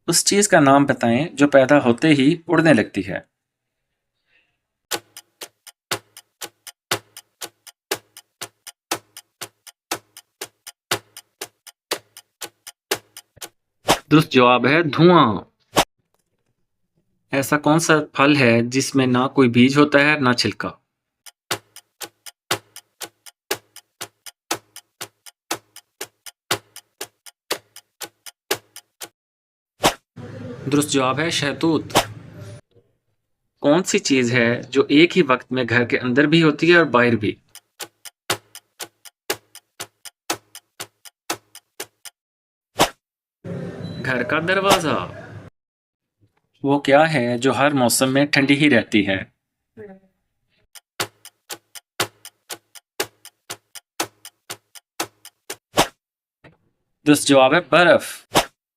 उस चीज का नाम बताएं जो पैदा होते ही उड़ने लगती है। दुरुस्त जवाब है धुआं। ऐसा कौन सा फल है जिसमें ना कोई बीज होता है ना छिलका? दुरुस्त जवाब है शहतूत। कौन सी चीज है जो एक ही वक्त में घर के अंदर भी होती है और बाहर भी? घर का दरवाजा। वो क्या है जो हर मौसम में ठंडी ही रहती है? दुरुस्त जवाब है बर्फ।